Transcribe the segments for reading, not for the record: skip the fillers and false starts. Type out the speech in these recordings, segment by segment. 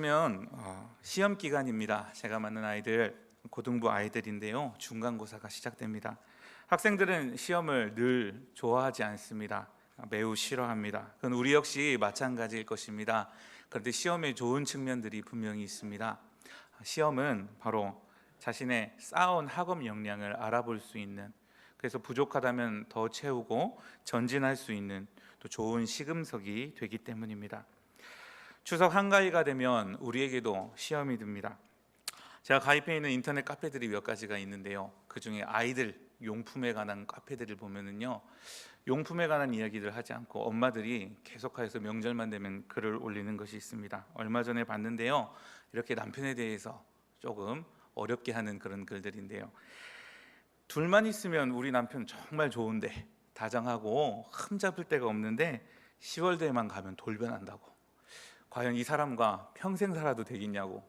있으면 시험 기간입니다. 제가 맡는 아이들 고등부 아이들인데요, 중간고사가 시작됩니다. 학생들은 시험을 늘 좋아하지 않습니다. 매우 싫어합니다. 그건 우리 역시 마찬가지일 것입니다. 그런데 시험에 좋은 측면들이 분명히 있습니다. 시험은 바로 자신의 쌓아온 학업 역량을 알아볼 수 있는, 그래서 부족하다면 더 채우고 전진할 수 있는 또 좋은 시금석이 되기 때문입니다. 추석 한가위가 되면 우리에게도 시험이 듭니다. 제가 가입해 있는 인터넷 카페들이 몇 가지가 있는데요, 그 중에 아이들 용품에 관한 카페들을 보면은요, 용품에 관한 이야기를 하지 않고 엄마들이 계속해서 명절만 되면 글을 올리는 것이 있습니다. 얼마 전에 봤는데요, 이렇게 남편에 대해서 조금 어렵게 하는 그런 글들인데요, 둘만 있으면 우리 남편 정말 좋은데 다정하고 흠잡을 데가 없는데 10월대에만 가면 돌변한다고. 과연 이 사람과 평생 살아도 되겠냐고.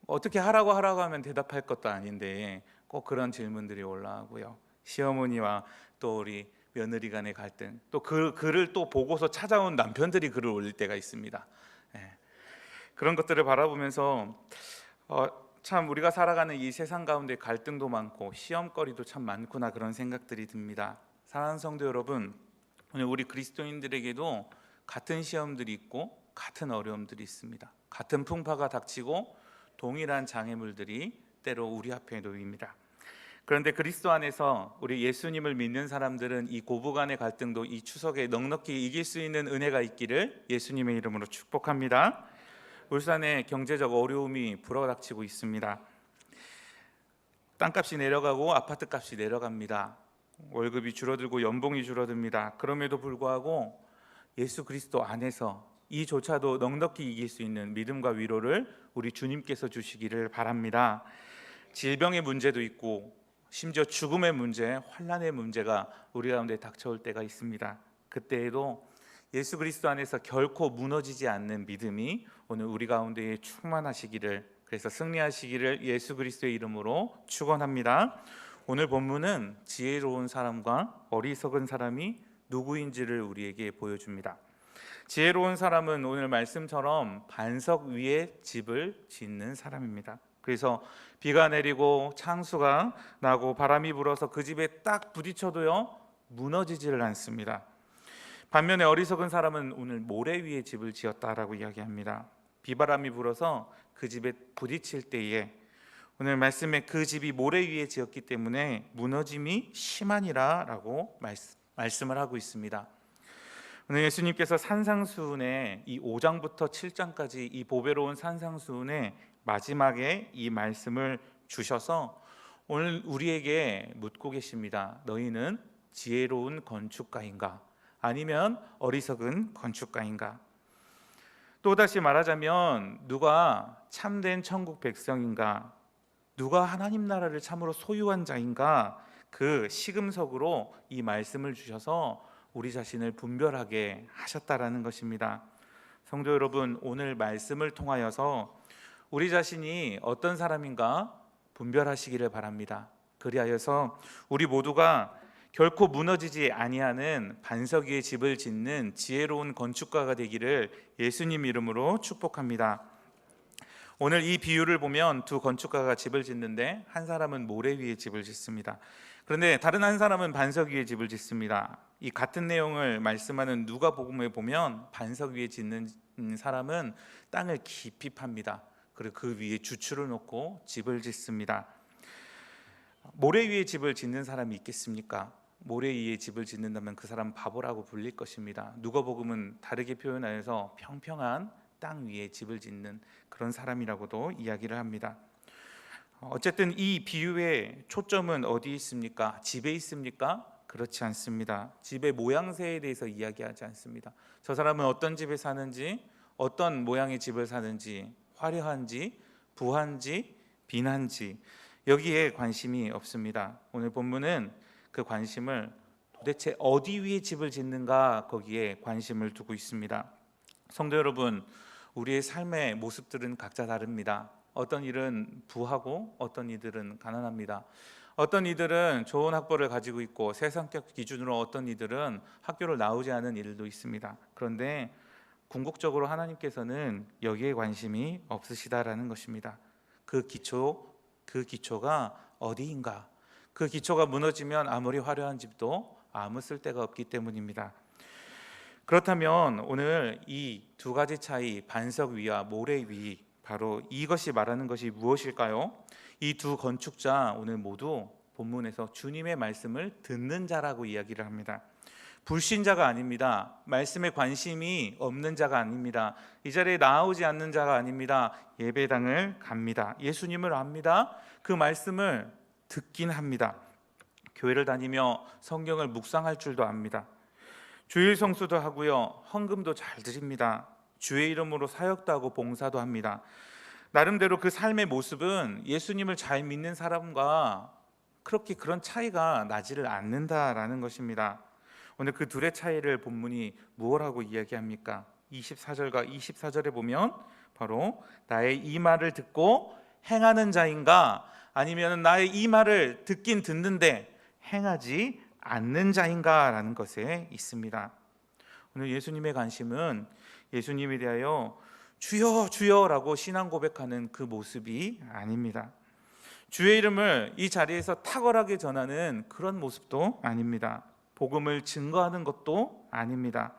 어떻게 하라고 하면 대답할 것도 아닌데 꼭 그런 질문들이 올라오고요. 시어머니와 또 우리 며느리 간의 갈등, 또 그 글을 또 보고서 찾아온 남편들이 글을 올릴 때가 있습니다. 그런 것들을 바라보면서 참 우리가 살아가는 이 세상 가운데 갈등도 많고 시험거리도 참 많구나, 그런 생각들이 듭니다. 사랑하는 성도 여러분, 오늘 우리 그리스도인들에게도 같은 시험들이 있고 같은 어려움들이 있습니다. 같은 풍파가 닥치고 동일한 장애물들이 때로 우리 앞에 놓입니다. 그런데 그리스도 안에서 우리 예수님을 믿는 사람들은 이 고부간의 갈등도 이 추석에 넉넉히 이길 수 있는 은혜가 있기를 예수님의 이름으로 축복합니다. 울산에 경제적 어려움이 불어닥치고 있습니다. 땅값이 내려가고 아파트값이 내려갑니다. 월급이 줄어들고 연봉이 줄어듭니다. 그럼에도 불구하고 예수 그리스도 안에서 이조차도 넉넉히 이길 수 있는 믿음과 위로를 우리 주님께서 주시기를 바랍니다. 질병의 문제도 있고 심지어 죽음의 문제, 환난의 문제가 우리 가운데 닥쳐올 때가 있습니다. 그때에도 예수 그리스도 안에서 결코 무너지지 않는 믿음이 오늘 우리 가운데에 충만하시기를, 그래서 승리하시기를 예수 그리스도의 이름으로 축원합니다. 오늘 본문은 지혜로운 사람과 어리석은 사람이 누구인지를 우리에게 보여줍니다. 지혜로운 사람은 오늘 말씀처럼 반석 위에 집을 짓는 사람입니다. 그래서 비가 내리고 창수가 나고 바람이 불어서 그 집에 딱 부딪혀도요, 무너지지를 않습니다. 반면에 어리석은 사람은 오늘 모래 위에 집을 지었다라고 이야기합니다. 비바람이 불어서 그 집에 부딪힐 때에 오늘 말씀에 그 집이 모래 위에 지었기 때문에 무너짐이 심하니라라고 말씀을 하고 있습니다. 오늘 예수님께서 산상수훈의 이 5장부터 7장까지 이 보배로운 산상수훈의 마지막에 이 말씀을 주셔서 오늘 우리에게 묻고 계십니다. 너희는 지혜로운 건축가인가? 아니면 어리석은 건축가인가? 또다시 말하자면 누가 참된 천국 백성인가? 누가 하나님 나라를 참으로 소유한 자인가? 그 시금석으로 이 말씀을 주셔서 우리 자신을 분별하게 하셨다라는 것입니다. 성도 여러분, 오늘 말씀을 통하여서 우리 자신이 어떤 사람인가 분별하시기를 바랍니다. 그리하여서 우리 모두가 결코 무너지지 아니하는 반석 위에 집을 짓는 지혜로운 건축가가 되기를 예수님 이름으로 축복합니다. 오늘 이 비유를 보면 두 건축가가 집을 짓는데 한 사람은 모래 위에 집을 짓습니다. 그런데 다른 한 사람은 반석 위에 집을 짓습니다. 이 같은 내용을 말씀하는 누가복음에 보면 반석 위에 짓는 사람은 땅을 깊이 팝니다. 그리고 그 위에 주추를 놓고 집을 짓습니다. 모래 위에 집을 짓는 사람이 있겠습니까? 모래 위에 집을 짓는다면 그 사람 바보라고 불릴 것입니다. 누가복음은 다르게 표현하여서 평평한 땅 위에 집을 짓는 그런 사람이라고도 이야기를 합니다. 어쨌든 이 비유의 초점은 어디에 있습니까? 집에 있습니까? 그렇지 않습니다. 집의 모양새에 대해서 이야기하지 않습니다. 저 사람은 어떤 집에 사는지, 어떤 모양의 집을 사는지, 화려한지, 부한지, 빈한지, 여기에 관심이 없습니다. 오늘 본문은 그 관심을 도대체 어디 위에 집을 짓는가, 거기에 관심을 두고 있습니다. 성도 여러분, 우리의 삶의 모습들은 각자 다릅니다. 어떤 일은 부하고 어떤 이들은 가난합니다. 어떤 이들은 좋은 학벌을 가지고 있고 세상적 기준으로 어떤 이들은 학교를 나오지 않은 일도 있습니다. 그런데 궁극적으로 하나님께서는 여기에 관심이 없으시다라는 것입니다. 그 기초가 어디인가? 그 기초가 무너지면 아무리 화려한 집도 아무 쓸데가 없기 때문입니다. 그렇다면 오늘 이 두 가지 차이, 반석 위와 모래 위, 바로 이것이 말하는 것이 무엇일까요? 이 두 건축자 오늘 모두 본문에서 주님의 말씀을 듣는 자라고 이야기를 합니다. 불신자가 아닙니다. 말씀에 관심이 없는 자가 아닙니다. 이 자리에 나오지 않는 자가 아닙니다. 예배당을 갑니다. 예수님을 압니다. 그 말씀을 듣긴 합니다. 교회를 다니며 성경을 묵상할 줄도 압니다. 주일 성수도 하고요, 헌금도 잘 드립니다. 주의 이름으로 사역도 하고 봉사도 합니다. 나름대로 그 삶의 모습은 예수님을 잘 믿는 사람과 그렇게 그런 차이가 나지를 않는다라는 것입니다. 오늘 그 둘의 차이를 본문이 무엇라고 이야기합니까? 24절과 24절에 보면 바로 나의 이 말을 듣고 행하는 자인가, 아니면 나의 이 말을 듣긴 듣는데 행하지 않는 자인가 라는 것에 있습니다. 오늘 예수님의 관심은 예수님에 대하여 주여 주여 라고 신앙 고백하는 그 모습이 아닙니다. 주의 이름을 이 자리에서 탁월하게 전하는 그런 모습도 아닙니다. 복음을 증거하는 것도 아닙니다.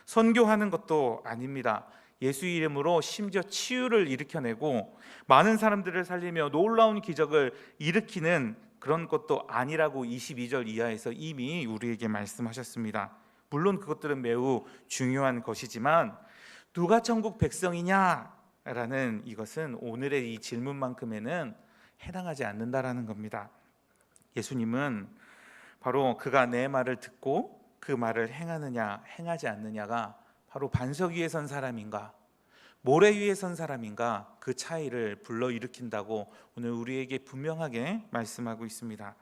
선교하는 것도 아닙니다. 예수 이름으로 심지어 치유를 일으켜내고 많은 사람들을 살리며 놀라운 기적을 일으키는 그런 것도 아니라고 22절 이하에서 이미 우리에게 말씀하셨습니다. 물론 그것들은 매우 중요한 것이지만 누가 천국 백성이냐라는 이것은 오늘의 이 질문만큼에는 해당하지 않는다라는 겁니다. 예수님은 바로 그가 내 말을 듣고 그 말을 행하느냐 행하지 않느냐가 바로 반석 위에 선 사람인가 모래 위에 선 사람인가, 그 차이를 불러일으킨다고 오늘 우리에게 분명하게 말씀하고 있습니다.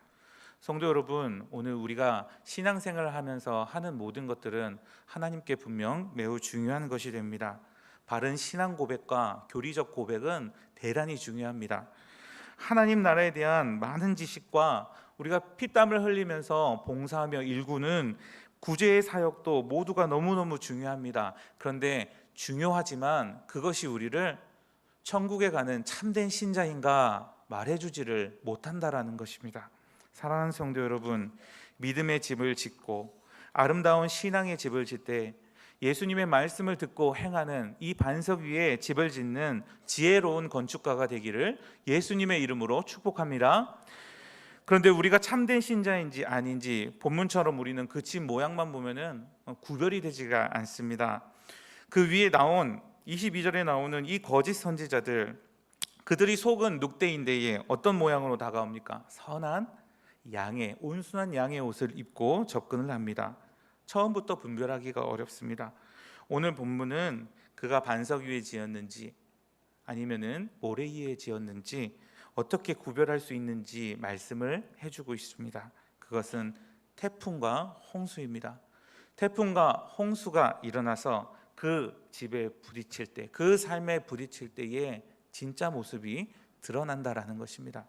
성도 여러분, 오늘 우리가 신앙생활을 하면서 하는 모든 것들은 하나님께 분명 매우 중요한 것이 됩니다. 바른 신앙 고백과 교리적 고백은 대단히 중요합니다. 하나님 나라에 대한 많은 지식과 우리가 피땀을 흘리면서 봉사하며 일구는 구제의 사역도 모두가 너무너무 중요합니다. 그런데 중요하지만 그것이 우리를 천국에 가는 참된 신자인가 말해주지를 못한다라는 것입니다. 사랑하는 성도 여러분, 믿음의 집을 짓고 아름다운 신앙의 집을 짓 때 예수님의 말씀을 듣고 행하는 이 반석 위에 집을 짓는 지혜로운 건축가가 되기를 예수님의 이름으로 축복합니다. 그런데 우리가 참된 신자인지 아닌지 본문처럼 우리는 그 집 모양만 보면은 구별이 되지가 않습니다. 그 위에 나온 22절에 나오는 이 거짓 선지자들, 그들이 속은 늑대인데에 어떤 모양으로 다가옵니까? 선한 양의, 온순한 양의 옷을 입고 접근을 합니다. 처음부터 분별하기가 어렵습니다. 오늘 본문은 그가 반석 위에 지었는지 아니면은 모래 위에 지었는지 어떻게 구별할 수 있는지 말씀을 해주고 있습니다. 그것은 태풍과 홍수입니다. 태풍과 홍수가 일어나서 그 집에 부딪힐 때, 그 삶에 부딪힐 때의 진짜 모습이 드러난다라는 것입니다.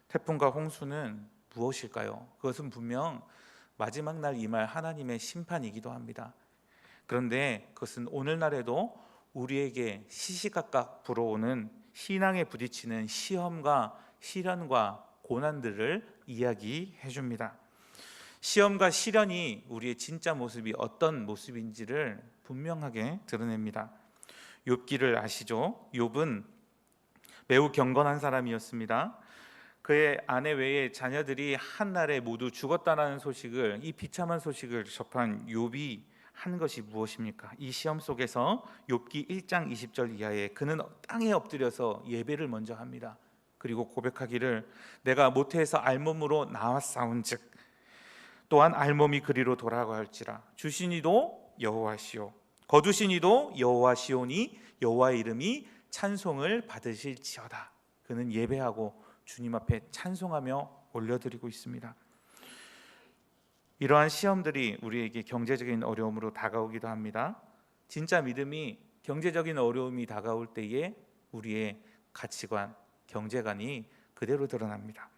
태풍과 홍수는 무엇일까요? 그것은 분명 마지막 날 임할 하나님의 심판이기도 합니다. 그런데 그것은 오늘날에도 우리에게 시시각각 불어오는 신앙에 부딪히는 시험과 시련과 고난들을 이야기해 줍니다. 시험과 시련이 우리의 진짜 모습이 어떤 모습인지를 분명하게 드러냅니다. 욥기를 아시죠? 욥은 매우 경건한 사람이었습니다. 그의 아내 외에 자녀들이 한날에 모두 죽었다라는 소식을, 이 비참한 소식을 접한 욥이 한 것이 무엇입니까? 이 시험 속에서 욥기 1장 20절 이하에 그는 땅에 엎드려서 예배를 먼저 합니다. 그리고 고백하기를 내가 모태에서 알몸으로 나왔사온즉 또한 알몸이 그리로 돌아갈지라 주신 이도 여호와시오 거두신 이도 여호와시오니 여호와의 이름이 찬송을 받으실지어다. 그는 예배하고 주님 앞에 찬송하며 올려드리고 있습니다. 이러한 시험들이 우리에게 경제적인 어려움으로 다가오기도 합니다. 진짜 믿음이 경제적인 어려움이 다가올 때에 우리의 가치관, 경제관이 그대로 드러납니다.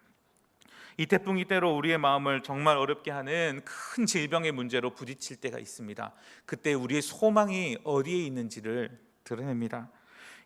이 태풍이 때로 우리의 마음을 정말 어렵게 하는 큰 질병의 문제로 부딪힐 때가 있습니다. 그때 우리의 소망이 어디에 있는지를 드러냅니다.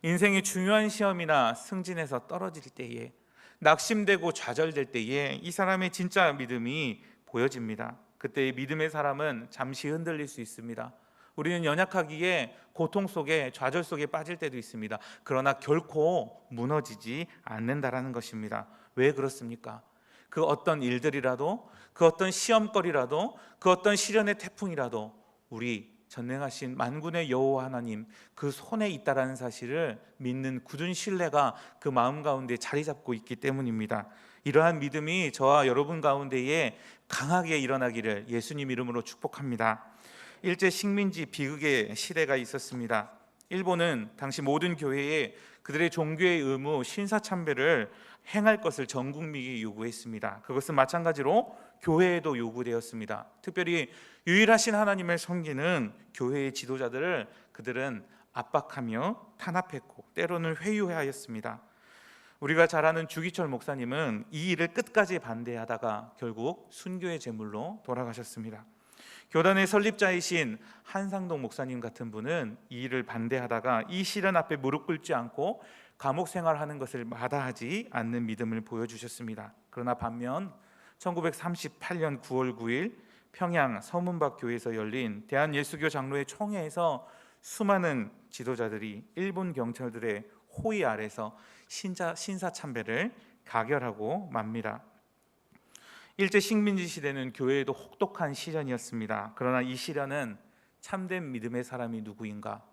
인생의 중요한 시험이나 승진에서 떨어질 때에, 낙심되고 좌절될 때에 이 사람의 진짜 믿음이 보여집니다. 그때 믿음의 사람은 잠시 흔들릴 수 있습니다. 우리는 연약하기에 고통 속에, 좌절 속에 빠질 때도 있습니다. 그러나 결코 무너지지 않는다라는 것입니다. 왜 그렇습니까? 그 어떤 일들이라도, 그 어떤 시험거리라도, 그 어떤 시련의 태풍이라도 우리 전능하신 만군의 여호와 하나님 그 손에 있다라는 사실을 믿는 굳은 신뢰가 그 마음 가운데 자리 잡고 있기 때문입니다. 이러한 믿음이 저와 여러분 가운데에 강하게 일어나기를 예수님 이름으로 축복합니다. 일제 식민지 비극의 시대가 있었습니다. 일본은 당시 모든 교회에 그들의 종교의 의무 신사참배를 행할 것을 전 국민에게 요구했습니다. 그것은 마찬가지로 교회에도 요구되었습니다. 특별히 유일하신 하나님을 섬기는 교회의 지도자들을 그들은 압박하며 탄압했고 때로는 회유하였습니다. 우리가 잘 아는 주기철 목사님은 이 일을 끝까지 반대하다가 결국 순교의 제물로 돌아가셨습니다. 교단의 설립자이신 한상동 목사님 같은 분은 이 일을 반대하다가 이 시련 앞에 무릎 꿇지 않고 감옥 생활하는 것을 마다하지 않는 믿음을 보여주셨습니다. 그러나 반면 1938년 9월 9일 평양 서문박 교회에서 열린 대한예수교 장로회 총회에서 수많은 지도자들이 일본 경찰들의 호위 아래서 신사참배를 가결하고 맙니다. 일제 식민지 시대는 교회에도 혹독한 시련이었습니다. 그러나 이 시련은 참된 믿음의 사람이 누구인가,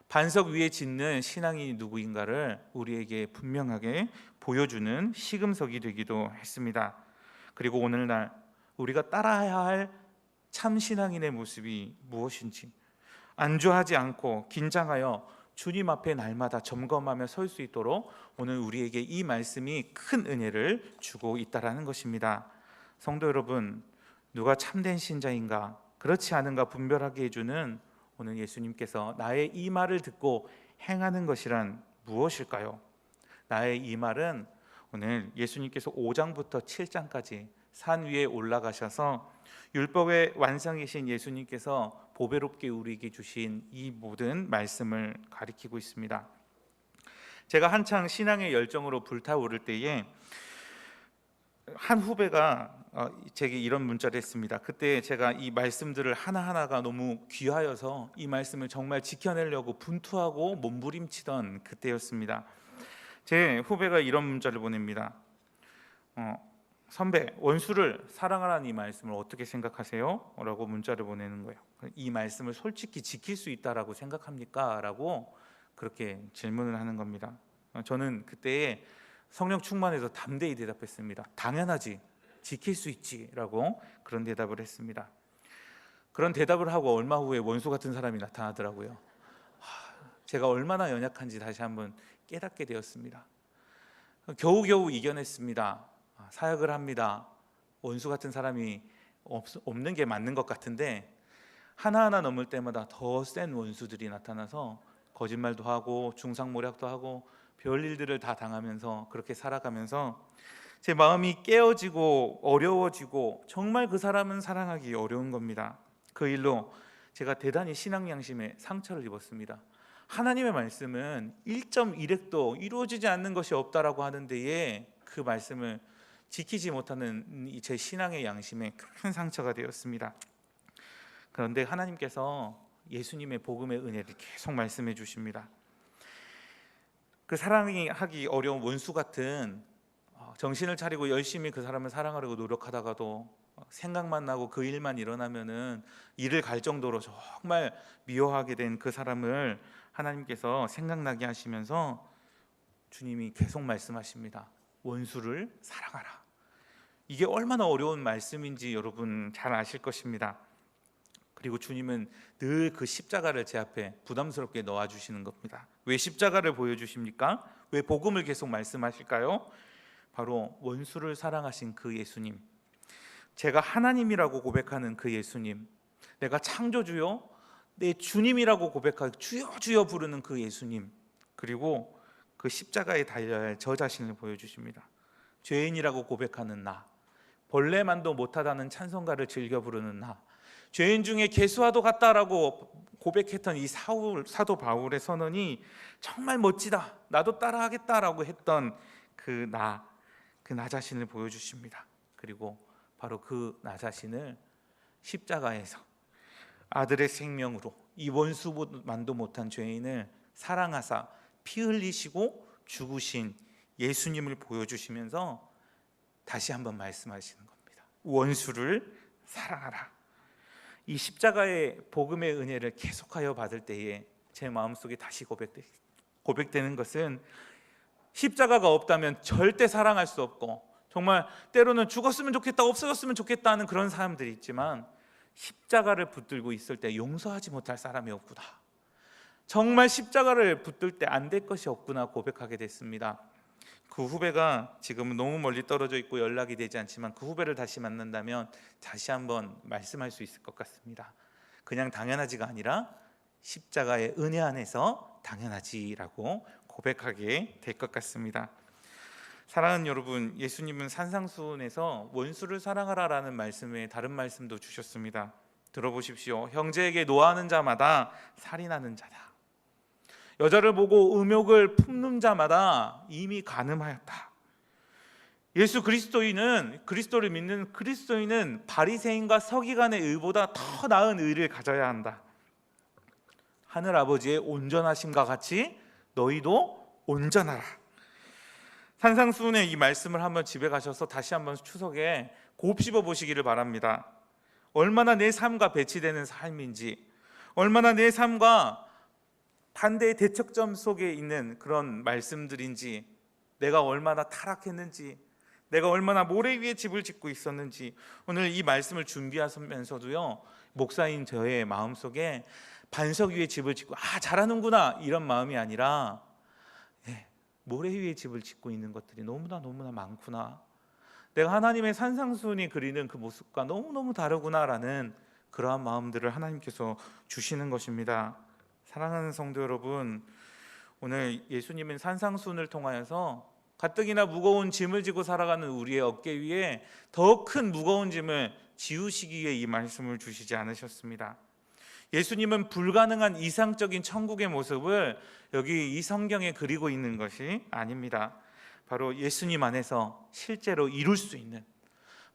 반석 위에 짓는 신앙이 누구인가를 우리에게 분명하게 보여주는 시금석이 되기도 했습니다. 그리고 오늘날 우리가 따라야 할 참신앙인의 모습이 무엇인지, 안주하지 않고 긴장하여 주님 앞에 날마다 점검하며 설 수 있도록 오늘 우리에게 이 말씀이 큰 은혜를 주고 있다라는 것입니다. 성도 여러분, 누가 참된 신자인가 그렇지 않은가 분별하게 해주는 오늘 예수님께서 나의 이 말을 듣고 행하는 것이란 무엇일까요? 나의 이 말은 오늘 예수님께서 5장부터 7장까지 산 위에 올라가셔서 율법의 완성이신 예수님께서 보배롭게 우리에게 주신 이 모든 말씀을 가리키고 있습니다. 제가 한창 신앙의 열정으로 불타오를 때에 한 후배가 제게 이런 문자를 했습니다. 그때 제가 이 말씀들을 하나하나가 너무 귀하여서 이 말씀을 정말 지켜내려고 분투하고 몸부림치던 그때였습니다. 제 후배가 이런 문자를 보냅니다. 선배, 원수를 사랑하라는 이 말씀을 어떻게 생각하세요? 라고 문자를 보내는 거예요. 이 말씀을 솔직히 지킬 수 있다라고 생각합니까? 라고 그렇게 질문을 하는 겁니다. 저는 그때에 성령 충만해서 담대히 대답했습니다. 당연하지, 지킬 수 있지 라고 그런 대답을 했습니다. 그런 대답을 하고 얼마 후에 원수 같은 사람이 나타나더라고요. 제가 얼마나 연약한지 다시 한번 깨닫게 되었습니다. 겨우겨우 이겨냈습니다. 사역을 합니다. 원수 같은 사람이 없는 게 맞는 것 같은데 하나하나 넘을 때마다 더 센 원수들이 나타나서 거짓말도 하고 중상모략도 하고 별일들을 다 당하면서 그렇게 살아가면서 제 마음이 깨어지고 어려워지고 정말 그 사람은 사랑하기 어려운 겁니다. 그 일로 제가 대단히 신앙 양심에 상처를 입었습니다. 하나님의 말씀은 1.1획도 이루어지지 않는 것이 없다라고 하는 데에 그 말씀을 지키지 못하는 제 신앙의 양심에 큰 상처가 되었습니다. 그런데 하나님께서 예수님의 복음의 은혜를 계속 말씀해 주십니다. 그 사랑하기 어려운 원수 같은 정신을 차리고 열심히 그 사람을 사랑하려고 노력하다가도 생각만 나고 그 일만 일어나면은 이를 갈 정도로 정말 미워하게 된 그 사람을 하나님께서 생각나게 하시면서 주님이 계속 말씀하십니다. 원수를 사랑하라. 이게 얼마나 어려운 말씀인지 여러분 잘 아실 것입니다. 그리고 주님은 늘 그 십자가를 제 앞에 부담스럽게 놓아주시는 겁니다. 왜 십자가를 보여주십니까? 왜 복음을 계속 말씀하실까요? 바로 원수를 사랑하신 그 예수님, 제가 하나님이라고 고백하는 그 예수님, 내가 창조주요 내 주님이라고 고백하고 주여 주여 부르는 그 예수님, 그리고 그 십자가에 달려야 할 저 자신을 보여주십니다. 죄인이라고 고백하는 나, 벌레만도 못하다는 찬송가를 즐겨 부르는 나, 죄인 중에 개수와도 같다라고 고백했던 이 사도 바울의 선언이 정말 멋지다, 나도 따라하겠다라고 했던 그 나 자신을 보여주십니다. 그리고 바로 그 나 자신을 십자가에서 아들의 생명으로 이 원수만도 못한 죄인을 사랑하사 피 흘리시고 죽으신 예수님을 보여주시면서 다시 한번 말씀하시는 겁니다. 원수를 사랑하라. 이 십자가의 복음의 은혜를 계속하여 받을 때에 제 마음속에 다시 고백되는 것은, 십자가가 없다면 절대 사랑할 수 없고, 정말 때로는 죽었으면 좋겠다, 없어졌으면 좋겠다 하는 그런 사람들이 있지만, 십자가를 붙들고 있을 때 용서하지 못할 사람이 없구나, 정말 십자가를 붙들 때 안 될 것이 없구나 고백하게 됐습니다. 그 후배가 지금은 너무 멀리 떨어져 있고 연락이 되지 않지만, 그 후배를 다시 만난다면 다시 한번 말씀할 수 있을 것 같습니다. 그냥 당연하지가 아니라 십자가의 은혜 안에서 당연하지라고 고백하게 될 것 같습니다. 사랑하는 여러분, 예수님은 산상수훈에서 원수를 사랑하라라는 말씀에 다른 말씀도 주셨습니다. 들어보십시오. 형제에게 노하는 자마다 살인하는 자다. 여자를 보고 음욕을 품는 자마다 이미 간음하였다. 예수 그리스도를 믿는 그리스도인은 바리새인과 서기관의 의보다 더 나은 의를 가져야 한다. 하늘 아버지의 온전하심과 같이 너희도 온전하라. 산상수훈의 이 말씀을 한번 집에 가셔서 다시 한번 추석에 곱씹어 보시기를 바랍니다. 얼마나 내 삶과 배치되는 삶인지, 얼마나 내 삶과 반대의 대척점 속에 있는 그런 말씀들인지, 내가 얼마나 타락했는지, 내가 얼마나 모래 위에 집을 짓고 있었는지, 오늘 이 말씀을 준비하면서도요, 목사인 저의 마음속에 반석 위에 집을 짓고 잘하는구나 이런 마음이 아니라, 모래 위에 집을 짓고 있는 것들이 너무나 많구나, 내가 하나님의 산상수훈이 그리는 그 모습과 너무너무 다르구나라는 그러한 마음들을 하나님께서 주시는 것입니다. 사랑하는 성도 여러분, 오늘 예수님은 산상수훈을 통하여서 가뜩이나 무거운 짐을 지고 살아가는 우리의 어깨 위에 더 큰 무거운 짐을 지우시기 위해 이 말씀을 주시지 않으셨습니다. 예수님은 불가능한 이상적인 천국의 모습을 여기 이 성경에 그리고 있는 것이 아닙니다. 바로 예수님 안에서 실제로 이룰 수 있는,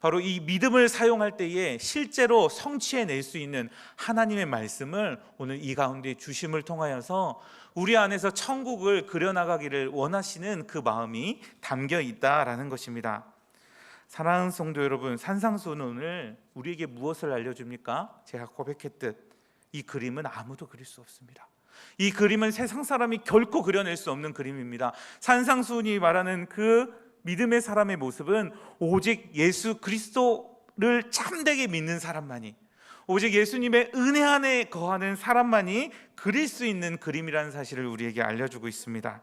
바로 이 믿음을 사용할 때에 실제로 성취해낼 수 있는 하나님의 말씀을 오늘 이 가운데 주심을 통하여서 우리 안에서 천국을 그려나가기를 원하시는 그 마음이 담겨 있다라는 것입니다. 사랑하는 성도 여러분, 산상수훈은 오늘 우리에게 무엇을 알려줍니까? 제가 고백했듯 이 그림은 아무도 그릴 수 없습니다. 이 그림은 세상 사람이 결코 그려낼 수 없는 그림입니다. 산상수훈이 말하는 그 믿음의 사람의 모습은 오직 예수 그리스도를 참되게 믿는 사람만이, 오직 예수님의 은혜 안에 거하는 사람만이 그릴 수 있는 그림이라는 사실을 우리에게 알려주고 있습니다.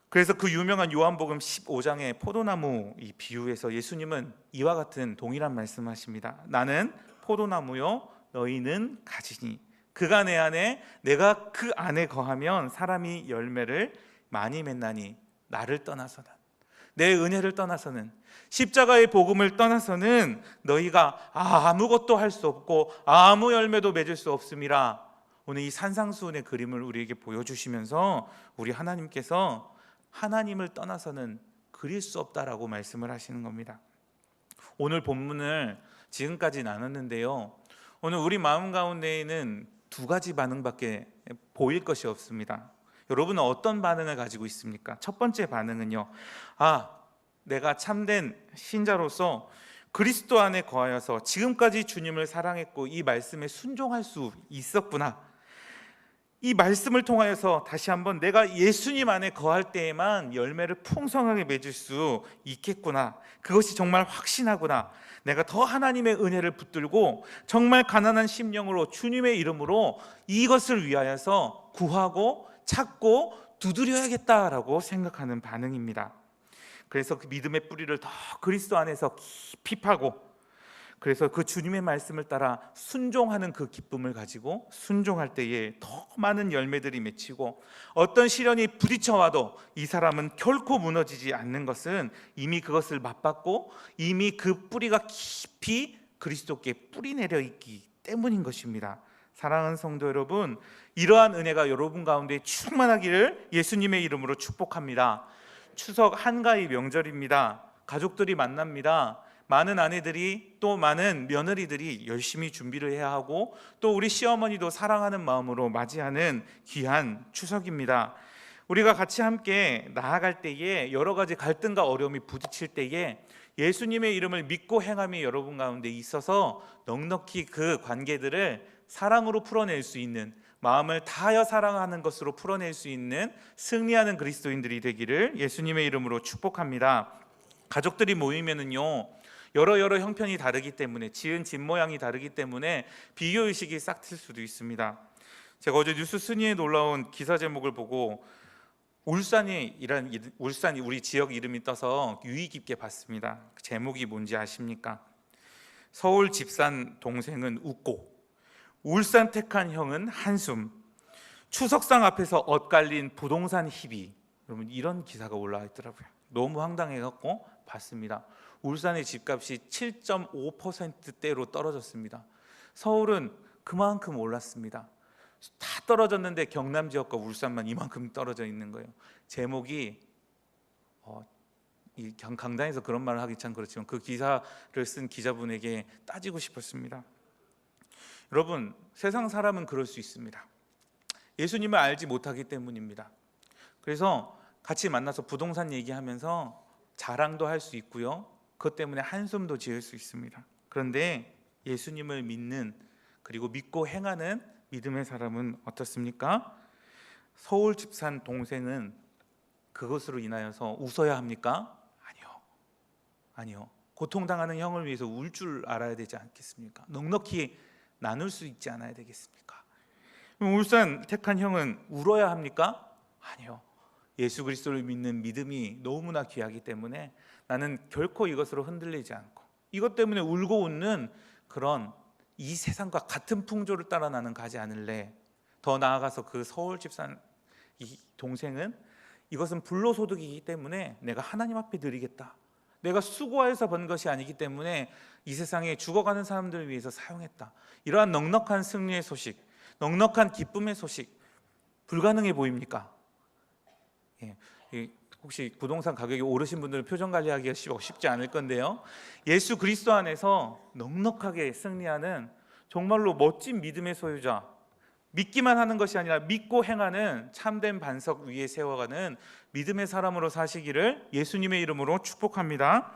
그래서 그 유명한 요한복음 15장의 포도나무 이 비유에서 예수님은 이와 같은 동일한 말씀하십니다. 나는 포도나무요 너희는 가지니 그가 내 안에 내가 그 안에 거하면 사람이 열매를 많이 맺나니, 나를 떠나서는, 내 은혜를 떠나서는, 십자가의 복음을 떠나서는 너희가 아무것도 할 수 없고 아무 열매도 맺을 수 없음이라. 오늘 이 산상수훈의 그림을 우리에게 보여주시면서 우리 하나님께서 하나님을 떠나서는 그릴 수 없다라고 말씀을 하시는 겁니다. 오늘 본문을 지금까지 나눴는데요, 오늘 우리 마음 가운데에는 두 가지 반응밖에 보일 것이 없습니다. 여러분은 어떤 반응을 가지고 있습니까? 첫 번째 반응은요, 내가 참된 신자로서 그리스도 안에 거하여서 지금까지 주님을 사랑했고 이 말씀에 순종할 수 있었구나, 이 말씀을 통하여서 다시 한번 내가 예수님 안에 거할 때에만 열매를 풍성하게 맺을 수 있겠구나, 그것이 정말 확신하구나, 내가 더 하나님의 은혜를 붙들고 정말 가난한 심령으로 주님의 이름으로 이것을 위하여서 구하고 찾고 두드려야겠다라고 생각하는 반응입니다. 그래서 그 믿음의 뿌리를 더 그리스도 안에서 깊이 파고 그래서 그 주님의 말씀을 따라 순종하는 그 기쁨을 가지고 순종할 때에 더 많은 열매들이 맺히고 어떤 시련이 부딪혀 와도 이 사람은 결코 무너지지 않는 것은 이미 그것을 맛봤고 이미 그 뿌리가 깊이 그리스도께 뿌리 내려 있기 때문인 것입니다. 사랑하는 성도 여러분, 이러한 은혜가 여러분 가운데 충만하기를 예수님의 이름으로 축복합니다. 추석 한가위 명절입니다. 가족들이 만납니다. 많은 아내들이 또 많은 며느리들이 열심히 준비를 해야 하고 또 우리 시어머니도 사랑하는 마음으로 맞이하는 귀한 추석입니다. 우리가 같이 함께 나아갈 때에 여러 가지 갈등과 어려움이 부딪힐 때에 예수님의 이름을 믿고 행함이 여러분 가운데 있어서 넉넉히 그 관계들을 사랑으로 풀어낼 수 있는, 마음을 다하여 사랑하는 것으로 풀어낼 수 있는 승리하는 그리스도인들이 되기를 예수님의 이름으로 축복합니다. 가족들이 모이면은요, 여러 형편이 다르기 때문에, 지은 집 모양이 다르기 때문에 비교의식이 싹 틀 수도 있습니다. 제가 어제 뉴스 순위에 놀라운 기사 제목을 보고 울산이 우리 지역 이름이 떠서 유의 깊게 봤습니다. 제목이 뭔지 아십니까? 서울 집산 동생은 웃고 울산 택한 형은 한숨, 추석상 앞에서 엇갈린 부동산 희비. 여러분, 이런 기사가 올라와 있더라고요. 너무 황당해갖고 봤습니다. 울산의 집값이 7.5%대로 떨어졌습니다. 서울은 그만큼 올랐습니다. 다 떨어졌는데 경남 지역과 울산만 이만큼 떨어져 있는 거예요. 제목이 이 강단에서 그런 말을 하기 참 그렇지만 그 기사를 쓴 기자분에게 따지고 싶었습니다. 여러분, 세상 사람은 그럴 수 있습니다. 예수님을 알지 못하기 때문입니다. 그래서 같이 만나서 부동산 얘기하면서 자랑도 할 수 있고요, 그것 때문에 한숨도 지을 수 있습니다. 그런데 예수님을 믿는, 그리고 믿고 행하는 믿음의 사람은 어떻습니까? 서울 집산 동생은 그것으로 인하여서 웃어야 합니까? 아니요. 고통당하는 형을 위해서 울 줄 알아야 되지 않겠습니까? 넉넉히 나눌 수 있지 않아야 되겠습니까? 울산 택한 형은 울어야 합니까? 아니요. 예수 그리스도를 믿는 믿음이 너무나 귀하기 때문에 나는 결코 이것으로 흔들리지 않고 이것 때문에 울고 웃는 그런 이 세상과 같은 풍조를 따라 나는 가지 않을래. 더 나아가서 그 서울 집산 이 동생은 이것은 불로소득이기 때문에 내가 하나님 앞에 드리겠다. 내가 수고해서 번 것이 아니기 때문에 이 세상에 죽어가는 사람들을 위해서 사용했다. 이러한 넉넉한 승리의 소식, 넉넉한 기쁨의 소식, 불가능해 보입니까? 혹시 부동산 가격이 오르신 분들은 표정 관리하기가 쉽지 않을 건데요, 예수 그리스도 안에서 넉넉하게 승리하는 정말로 멋진 믿음의 소유자, 믿기만 하는 것이 아니라 믿고 행하는 참된 반석 위에 세워가는 믿음의 사람으로 사시기를 예수님의 이름으로 축복합니다.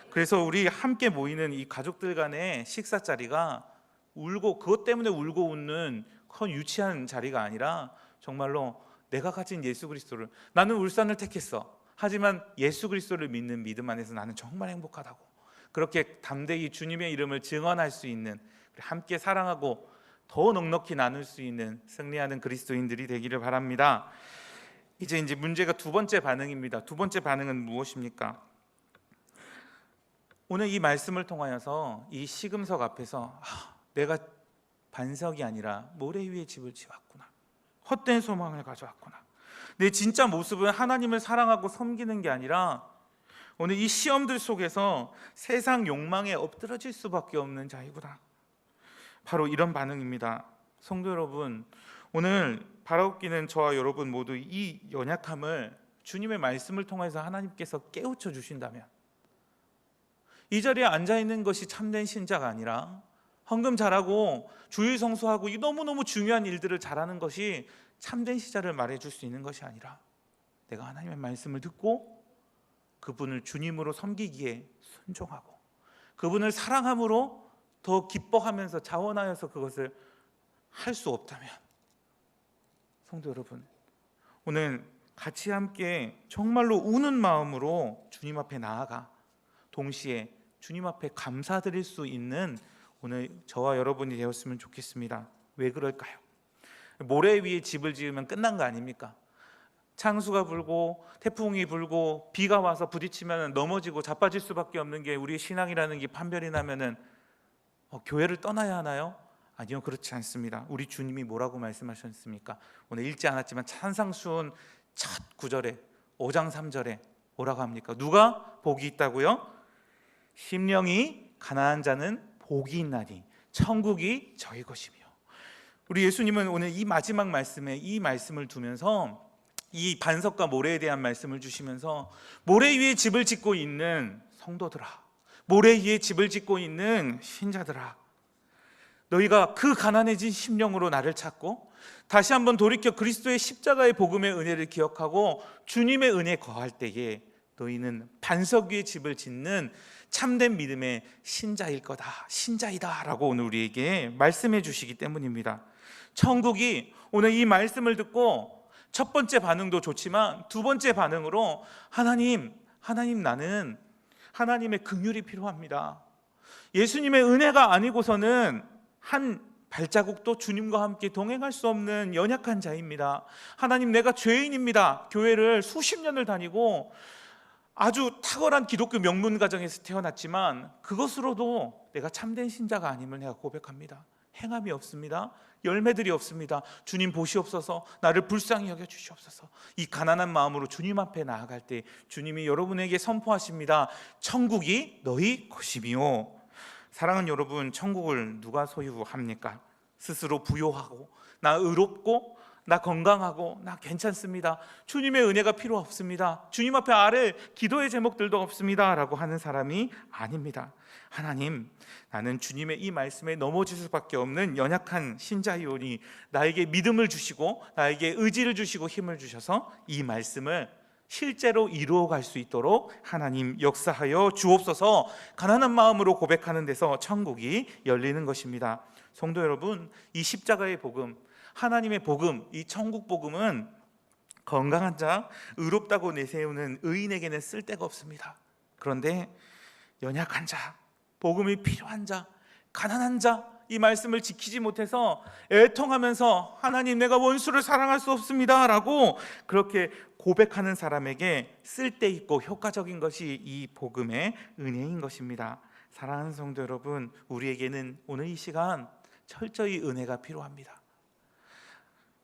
그래서 우리 함께 모이는 이 가족들 간의 식사 자리가 울고 그것 때문에 울고 웃는 그런 유치한 자리가 아니라 정말로 내가 가진 예수 그리스도를, 나는 울산을 택했어, 하지만 예수 그리스도를 믿는 믿음 안에서 나는 정말 행복하다고, 그렇게 담대히 주님의 이름을 증언할 수 있는, 함께 사랑하고 더 넉넉히 나눌 수 있는 승리하는 그리스도인들이 되기를 바랍니다. 이제 문제가 두 번째 반응입니다. 두 번째 반응은 무엇입니까? 오늘 이 말씀을 통하여서 이 시금석 앞에서 내가 반석이 아니라 모래 위에 집을 지었구나, 헛된 소망을 가져왔구나, 내 진짜 모습은 하나님을 사랑하고 섬기는 게 아니라 오늘 이 시험들 속에서 세상 욕망에 엎드러질 수밖에 없는 자이구나. 바로 이런 반응입니다. 성도 여러분, 오늘 바라옵기는 저와 여러분 모두 이 연약함을 주님의 말씀을 통해서 하나님께서 깨우쳐 주신다면, 이 자리에 앉아있는 것이 참된 신자가 아니라 헌금 잘하고 주일 성수하고 이 너무너무 중요한 일들을 잘하는 것이 참된 신자를 말해줄 수 있는 것이 아니라, 내가 하나님의 말씀을 듣고 그분을 주님으로 섬기기에 순종하고 그분을 사랑함으로 더 기뻐하면서 자원하여서 그것을 할 수 없다면, 성도 여러분, 오늘 같이 함께 정말로 우는 마음으로 주님 앞에 나아가 동시에 주님 앞에 감사드릴 수 있는 오늘 저와 여러분이 되었으면 좋겠습니다. 왜 그럴까요? 모래 위에 집을 지으면 끝난 거 아닙니까? 창수가 불고 태풍이 불고 비가 와서 부딪히면 넘어지고 자빠질 수밖에 없는 게 우리의 신앙이라는 게 판별이 나면은 교회를 떠나야 하나요? 아니요, 그렇지 않습니다. 우리 주님이 뭐라고 말씀하셨습니까? 오늘 읽지 않았지만 찬상수훈 첫 구절에 5장 3절에 뭐라고 합니까? 누가 복이 있다고요? 심령이 가난한 자는 복이 있나니 천국이 저희 것이며. 우리 예수님은 오늘 이 마지막 말씀에 이 말씀을 두면서 이 반석과 모래에 대한 말씀을 주시면서 모래 위에 집을 짓고 있는 성도들아, 모래 위에 집을 짓고 있는 신자들아, 너희가 그 가난해진 심령으로 나를 찾고 다시 한번 돌이켜 그리스도의 십자가의 복음의 은혜를 기억하고 주님의 은혜에 거할 때에 너희는 반석 위에 집을 짓는 참된 믿음의 신자일 거다, 신자이다 라고 오늘 우리에게 말씀해 주시기 때문입니다. 천국이 오늘 이 말씀을 듣고 첫 번째 반응도 좋지만 두 번째 반응으로 하나님 나는 하나님의 긍휼이 필요합니다. 예수님의 은혜가 아니고서는 한 발자국도 주님과 함께 동행할 수 없는 연약한 자입니다. 하나님, 내가 죄인입니다. 교회를 수십 년을 다니고 아주 탁월한 기독교 명문 가정에서 태어났지만 그것으로도 내가 참된 신자가 아님을 내가 고백합니다. 행함이 없습니다. 열매들이 없습니다. 주님 보시옵소서. 나를 불쌍히 여겨 주시옵소서. 이 가난한 마음으로 주님 앞에 나아갈 때 주님이 여러분에게 선포하십니다. 천국이 너희 것이며. 사랑하는 여러분, 천국을 누가 소유합니까? 스스로 부요하고 나 의롭고 나 건강하고 나 괜찮습니다, 주님의 은혜가 필요 없습니다, 주님 앞에 아뢰 기도의 제목들도 없습니다 라고 하는 사람이 아닙니다. 하나님, 나는 주님의 이 말씀에 넘어질 수밖에 없는 연약한 신자이오니 나에게 믿음을 주시고 나에게 의지를 주시고 힘을 주셔서 이 말씀을 실제로 이루어갈 수 있도록 하나님 역사하여 주옵소서. 가난한 마음으로 고백하는 데서 천국이 열리는 것입니다. 성도 여러분, 이 십자가의 복음, 하나님의 복음, 이 천국 복음은 건강한 자, 의롭다고 내세우는 의인에게는 쓸데가 없습니다. 그런데 연약한 자, 복음이 필요한 자, 가난한 자, 이 말씀을 지키지 못해서 애통하면서 하나님, 내가 원수를 사랑할 수 없습니다 라고 그렇게 고백하는 사람에게 쓸데있고 효과적인 것이 이 복음의 은혜인 것입니다. 사랑하는 성도 여러분, 우리에게는 오늘 이 시간 철저히 은혜가 필요합니다.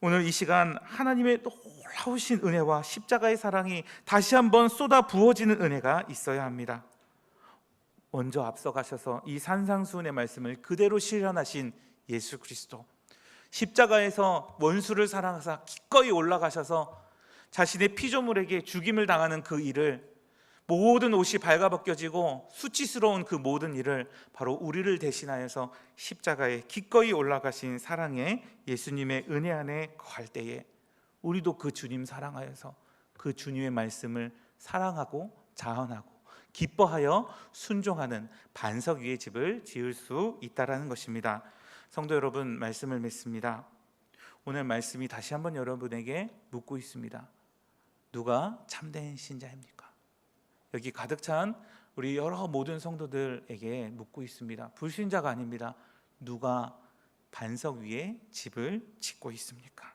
오늘 이 시간 하나님의 놀라우신 은혜와 십자가의 사랑이 다시 한번 쏟아 부어지는 은혜가 있어야 합니다. 먼저 앞서가셔서 이 산상수훈의 말씀을 그대로 실현하신 예수 그리스도, 십자가에서 원수를 사랑하사 기꺼이 올라가셔서 자신의 피조물에게 죽임을 당하는 그 일을, 모든 옷이 발가벗겨지고 수치스러운 그 모든 일을 바로 우리를 대신하여서 십자가에 기꺼이 올라가신 사랑의 예수님의 은혜 안에 거할 때에 우리도 그 주님 사랑하여서 그 주님의 말씀을 사랑하고 자언하고 기뻐하여 순종하는 반석 위에 집을 지을 수 있다라는 것입니다. 성도 여러분, 말씀을 맺습니다. 오늘 말씀이 다시 한번 여러분에게 묻고 있습니다. 누가 참된 신자입니까? 여기 가득 찬 우리 여러 모든 성도들에게 묻고 있습니다. 불신자가 아닙니다. 누가 반석 위에 집을 짓고 있습니까?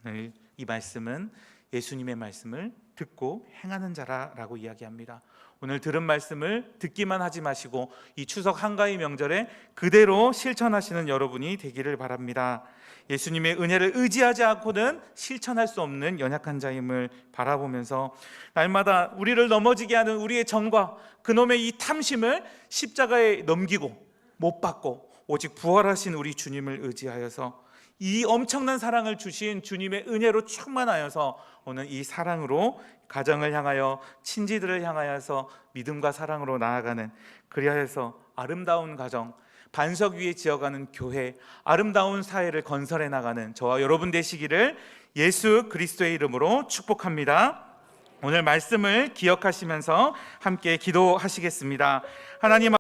오늘 이 말씀은 예수님의 말씀을 듣고 행하는 자라고 이야기합니다. 오늘 들은 말씀을 듣기만 하지 마시고 이 추석 한가위 명절에 그대로 실천하시는 여러분이 되기를 바랍니다. 예수님의 은혜를 의지하지 않고는 실천할 수 없는 연약한 자임을 바라보면서 날마다 우리를 넘어지게 하는 우리의 정과 그놈의 이 탐심을 십자가에 넘기고 못 받고 오직 부활하신 우리 주님을 의지하여서 이 엄청난 사랑을 주신 주님의 은혜로 충만하여서 오늘 이 사랑으로 가정을 향하여 친지들을 향하여서 믿음과 사랑으로 나아가는, 그리하여서 아름다운 가정, 반석 위에 지어가는 교회, 아름다운 사회를 건설해 나가는 저와 여러분 되시기를 예수 그리스도의 이름으로 축복합니다. 오늘 말씀을 기억하시면서 함께 기도하시겠습니다. 하나님